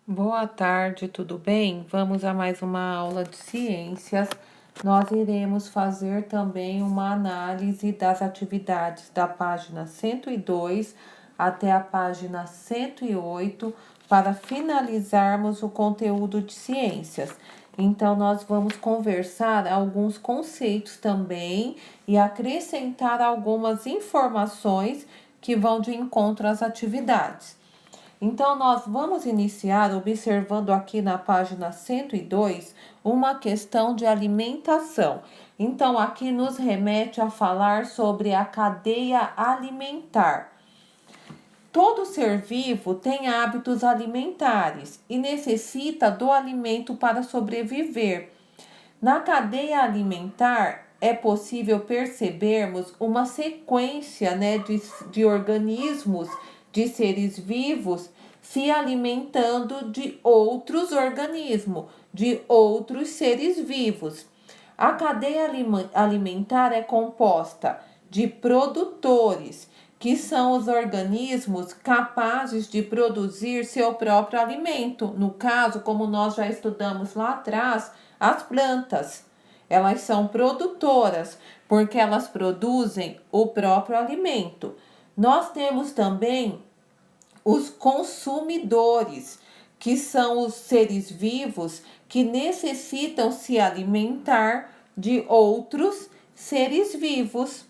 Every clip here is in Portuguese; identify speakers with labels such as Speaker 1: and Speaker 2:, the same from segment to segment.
Speaker 1: Boa tarde, tudo bem? Vamos a mais uma aula de ciências. Nós iremos fazer também uma análise das atividades da página 102 até a página 108 para finalizarmos o conteúdo de ciências. Então, nós vamos conversar alguns conceitos também e acrescentar algumas informações que vão de encontro às atividades. Então, nós vamos iniciar observando aqui na página 102 uma questão de alimentação. Então, aqui nos remete a falar sobre a cadeia alimentar. Todo ser vivo tem hábitos alimentares e necessita do alimento para sobreviver. Na cadeia alimentar, é possível percebermos uma sequência, de organismos, de seres vivos, se alimentando de outros organismos, de outros seres vivos. A cadeia alimentar é composta de produtores, que são os organismos capazes de produzir seu próprio alimento. No caso, como nós já estudamos lá atrás, as plantas. Elas são produtoras, porque elas produzem o próprio alimento. Nós temos também os consumidores, que são os seres vivos que necessitam se alimentar de outros seres vivos.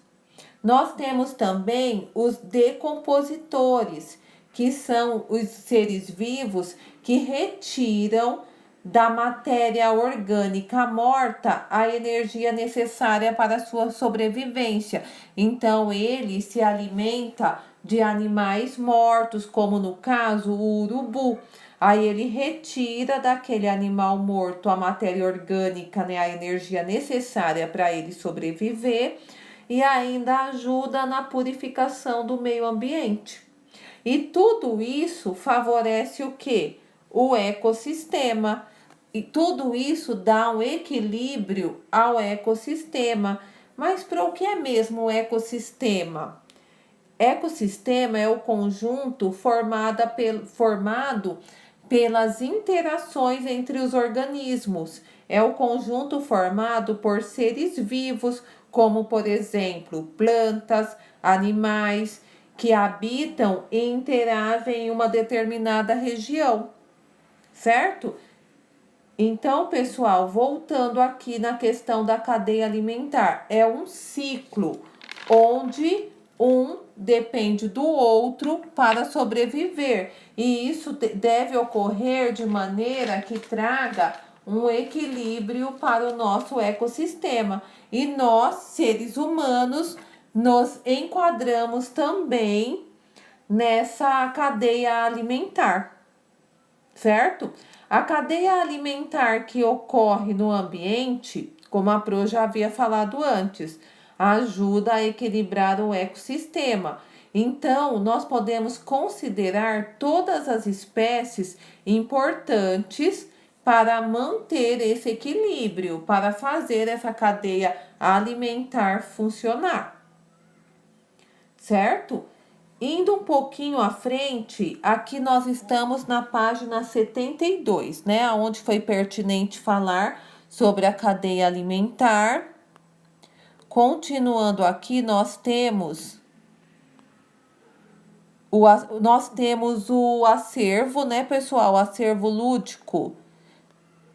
Speaker 1: Nós temos também os decompositores, que são os seres vivos que retiram da matéria orgânica morta a energia necessária para a sua sobrevivência. Então, ele se alimenta de animais mortos, como no caso o urubu. Aí ele retira daquele animal morto a matéria orgânica, a energia necessária para ele sobreviver e ainda ajuda na purificação do meio ambiente. E tudo isso favorece o quê? O ecossistema. E tudo isso dá um equilíbrio ao ecossistema. Mas para o que é mesmo o ecossistema? Ecossistema é o conjunto formado pelas interações entre os organismos. É o conjunto formado por seres vivos, como por exemplo, plantas, animais que habitam e interagem em uma determinada região, certo? Então, pessoal, voltando aqui na questão da cadeia alimentar, é um ciclo onde um depende do outro para sobreviver, e isso deve ocorrer de maneira que traga um equilíbrio para o nosso ecossistema. E nós, seres humanos, nos enquadramos também nessa cadeia alimentar, certo? A cadeia alimentar que ocorre no ambiente, como a Pro já havia falado antes, ajuda a equilibrar o ecossistema. Então, nós podemos considerar todas as espécies importantes para manter esse equilíbrio, para fazer essa cadeia alimentar funcionar, certo? Indo um pouquinho à frente, aqui nós estamos na página 72, né? Onde foi pertinente falar sobre a cadeia alimentar. Continuando aqui, nós temos o acervo, né, pessoal? O acervo lúdico.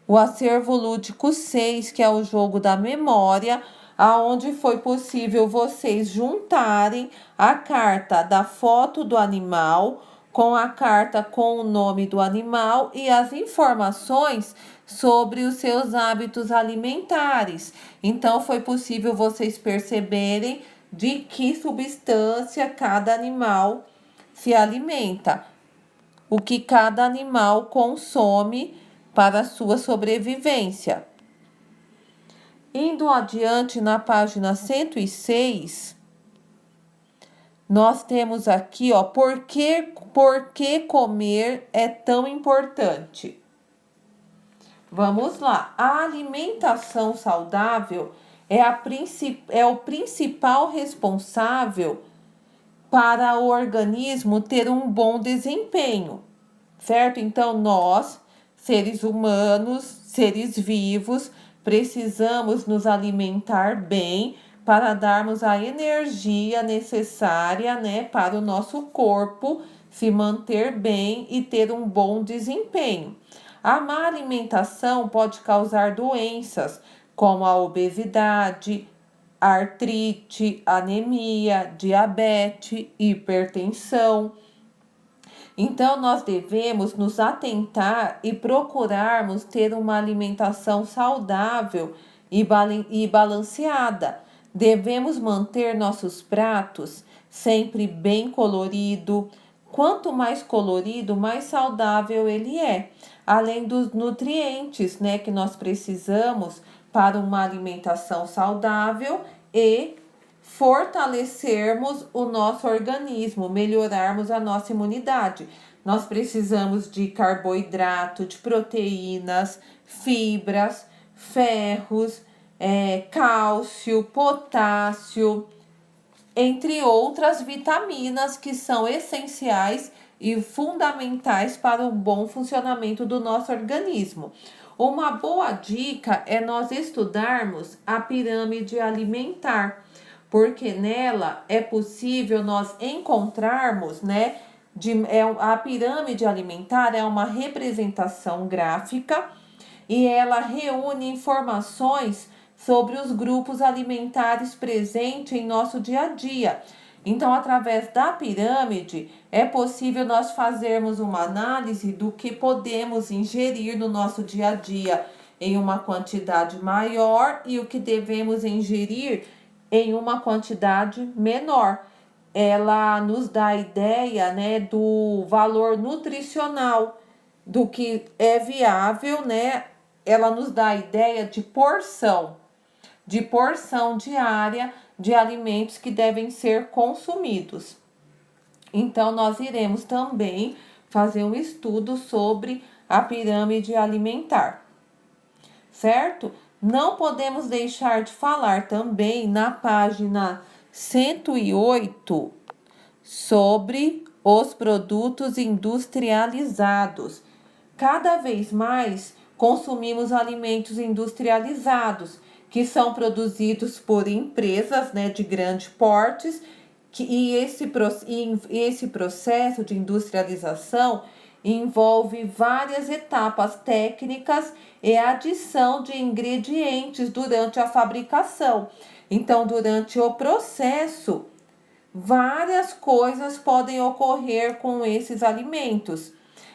Speaker 1: O acervo lúdico 6, que é o jogo da memória, aonde foi possível vocês juntarem a carta da foto do animal com a carta com o nome do animal e as informações sobre os seus hábitos alimentares. Então, foi possível vocês perceberem de que substância cada animal se alimenta, o que cada animal consome para a sua sobrevivência. Indo adiante na página 106, nós temos aqui, ó, por que comer é tão importante? Vamos lá. A alimentação saudável é o principal responsável para o organismo ter um bom desempenho. certo? Então, nós, seres humanos, seres vivos, precisamos nos alimentar bem para darmos a energia necessária, né, para o nosso corpo se manter bem e ter um bom desempenho. A má alimentação pode causar doenças como a obesidade, artrite, anemia, diabetes, hipertensão. Então, nós devemos nos atentar e procurarmos ter uma alimentação saudável e balanceada. Devemos manter nossos pratos sempre bem colorido. Quanto mais colorido, mais saudável ele é. Além dos nutrientes, né, que nós precisamos para uma alimentação saudável e fortalecermos o nosso organismo, melhorarmos a nossa imunidade. Nós precisamos de carboidrato, de proteínas, fibras, ferros, cálcio, potássio, entre outras vitaminas que são essenciais e fundamentais para o bom funcionamento do nosso organismo. Uma boa dica é nós estudarmos a pirâmide alimentar, porque nela é possível nós encontrarmos, né, a pirâmide alimentar é uma representação gráfica e ela reúne informações sobre os grupos alimentares presentes em nosso dia a dia. Então, através da pirâmide, é possível nós fazermos uma análise do que podemos ingerir no nosso dia a dia em uma quantidade maior e o que devemos ingerir em uma quantidade menor. Ela nos dá a ideia, né, do valor nutricional, do que é viável, né? Ela nos dá a ideia de porção diária de alimentos que devem ser consumidos. Então, nós iremos também fazer um estudo sobre a pirâmide alimentar, certo? Não podemos deixar de falar também na página 108 sobre os produtos industrializados. Cada vez mais consumimos alimentos industrializados, que são produzidos por empresas, né, de grande portes, e esse processo de industrialização envolve várias etapas técnicas e adição de ingredientes durante a fabricação. Então, durante o processo, várias coisas podem ocorrer com esses alimentos.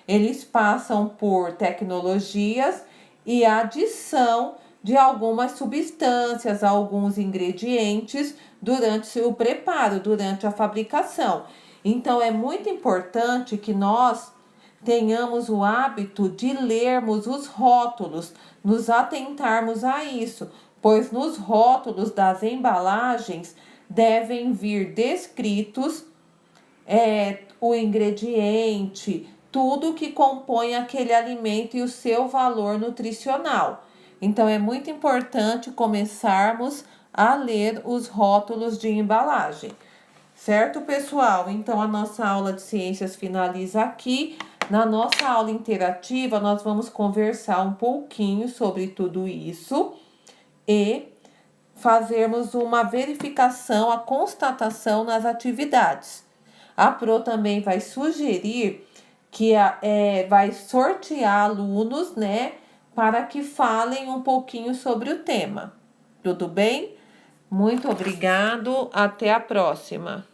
Speaker 1: Eles passam por tecnologias e adição de algumas substâncias, alguns ingredientes durante o preparo, durante a fabricação. Então, é muito importante que nós tenhamos o hábito de lermos os rótulos, nos atentarmos a isso, pois nos rótulos das embalagens devem vir descritos o ingrediente, tudo que compõe aquele alimento e o seu valor nutricional. Então, é muito importante começarmos a ler os rótulos de embalagem. Certo, pessoal? Então, a nossa aula de ciências finaliza aqui. Na nossa aula interativa, nós vamos conversar um pouquinho sobre tudo isso e fazermos uma verificação, a constatação nas atividades. A Pro também vai sugerir que vai sortear alunos, né, para que falem um pouquinho sobre o tema. Tudo bem? Muito obrigado, até a próxima.